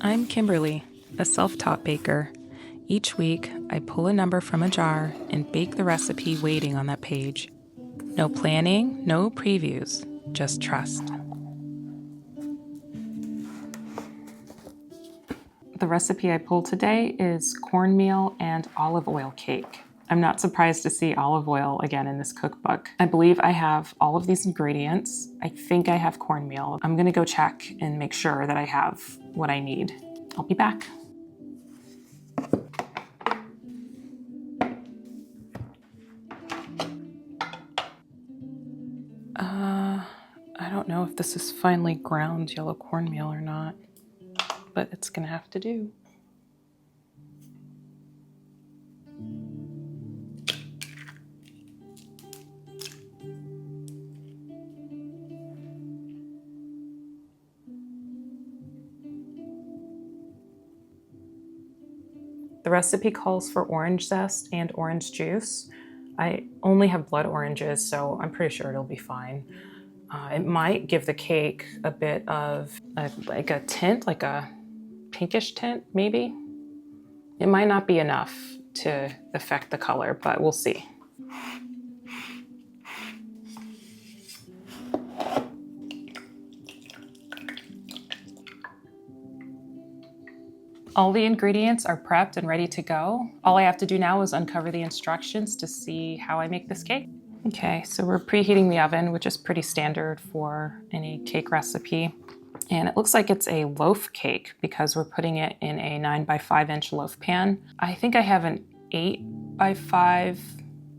I'm Kimberly, a self-taught baker. Each week, I pull a number from a jar and bake the recipe waiting on that page. No planning, no previews, just trust. The recipe I pulled today is cornmeal and olive oil cake. I'm not surprised to see olive oil again in this cookbook. I believe I have all of these ingredients. I think I have cornmeal. I'm gonna go check and make sure that I have what I need. I'll be back. I don't know if this is finely ground yellow cornmeal or not, but it's gonna have to do. The recipe calls for orange zest and orange juice. I only have blood oranges, so I'm pretty sure it'll be fine. It might give the cake a bit of like a tint, like a pinkish tint, maybe. It might not be enough to affect the color, but we'll see. All the ingredients are prepped and ready to go. All I have to do now is uncover the instructions to see how I make this cake. Okay, so we're preheating the oven, which is pretty standard for any cake recipe. And it looks like it's a loaf cake because we're putting it in a 9 by 5 inch loaf pan. I think I have an 8 by 5.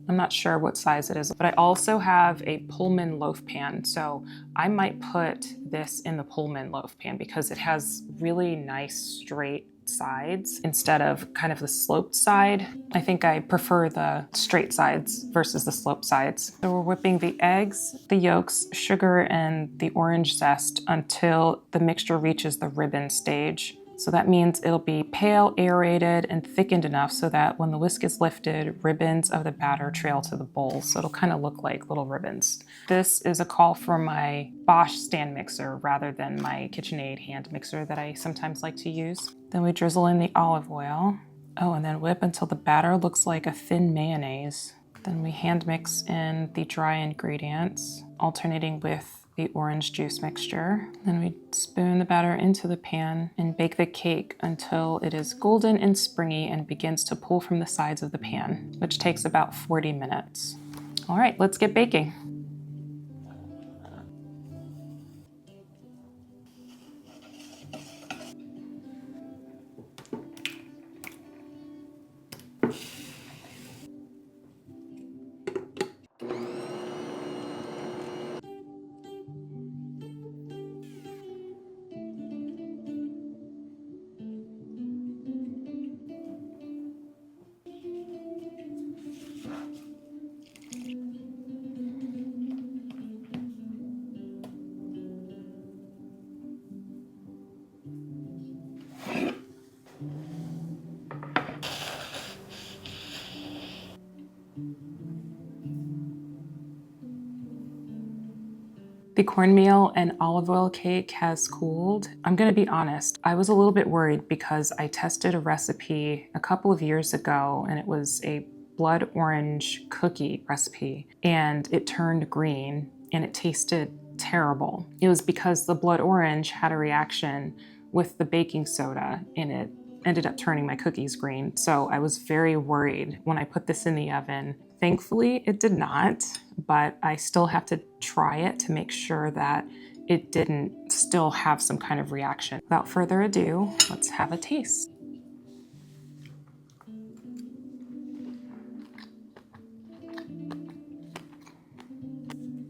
I'm not sure what size it is, but I also have a Pullman loaf pan. So I might put this in the Pullman loaf pan because it has really nice straight sides instead of kind of the sloped side. I think I prefer the straight sides versus the sloped sides. So we're whipping the eggs, the yolks, sugar, and the orange zest until the mixture reaches the ribbon stage. So that means it'll be pale, aerated, and thickened enough so that when the whisk is lifted, ribbons of the batter trail to the bowl. So it'll kind of look like little ribbons. This is a call for my Bosch stand mixer rather than my KitchenAid hand mixer that I sometimes like to use. Then we drizzle in the olive oil. Oh, and then whip until the batter looks like a thin mayonnaise. Then we hand mix in the dry ingredients, alternating with the orange juice mixture. Then we spoon the batter into the pan and bake the cake until it is golden and springy and begins to pull from the sides of the pan, which takes about 40 minutes. All right, let's get baking. The cornmeal and olive oil cake has cooled. I'm gonna be honest, I was a little bit worried because I tested a recipe a couple of years ago and it was a blood orange cookie recipe and it turned green and it tasted terrible. It was because the blood orange had a reaction with the baking soda and it ended up turning my cookies green. So I was very worried when I put this in the oven. Thankfully, it did not, but I still have to try it to make sure that it didn't still have some kind of reaction. Without further ado, let's have a taste.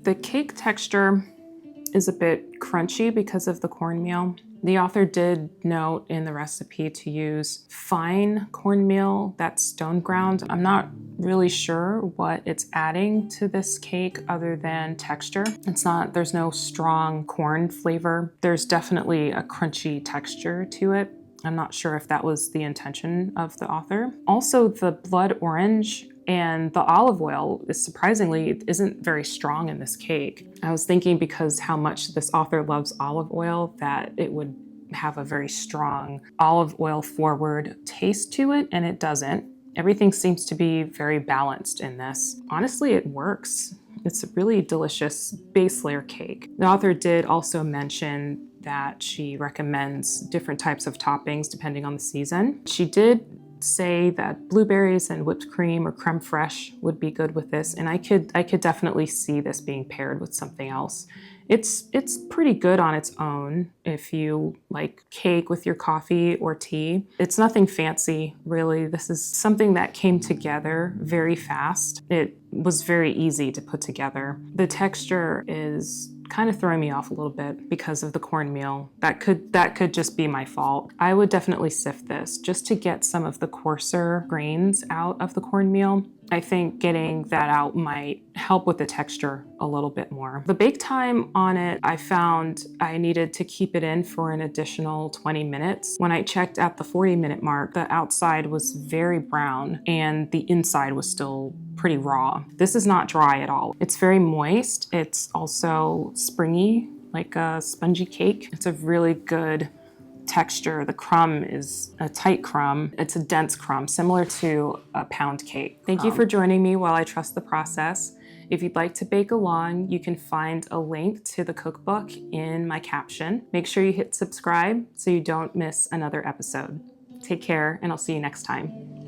The cake texture is a bit crunchy because of the cornmeal. The author did note in the recipe to use fine cornmeal that's stone ground. I'm not really sure what it's adding to this cake other than texture. There's no strong corn flavor. There's definitely a crunchy texture to it. I'm not sure if that was the intention of the author. Also, the blood orange and the olive oil is surprisingly isn't very strong in this cake. I was thinking because how much this author loves olive oil that it would have a very strong olive oil forward taste to it, and it doesn't. Everything seems to be very balanced in this. Honestly, it works. It's a really delicious base layer cake. The author did also mention that she recommends different types of toppings depending on the season. She did say that blueberries and whipped cream or creme fraiche would be good with this, and I could definitely see this being paired with something else. It's pretty good on its own if you like cake with your coffee or tea. It's nothing fancy, really. This is something that came together very fast. It was very easy to put together. The texture is kind of throwing me off a little bit because of the cornmeal. That could just be my fault. I would definitely sift this just to get some of the coarser grains out of the cornmeal. I think getting that out might help with the texture a little bit more. The bake time on it, I found I needed to keep it in for an additional 20 minutes. When I checked at the 40-minute mark, the outside was very brown and the inside was still pretty raw. This is not dry at all. It's very moist. It's also springy, like a spongy cake. It's a really good texture. The crumb is a tight crumb. It's a dense crumb, similar to a pound cake. Thank you for joining me while I trust the process. If you'd like to bake along, you can find a link to the cookbook in my caption. Make sure you hit subscribe so you don't miss another episode. Take care, and I'll see you next time.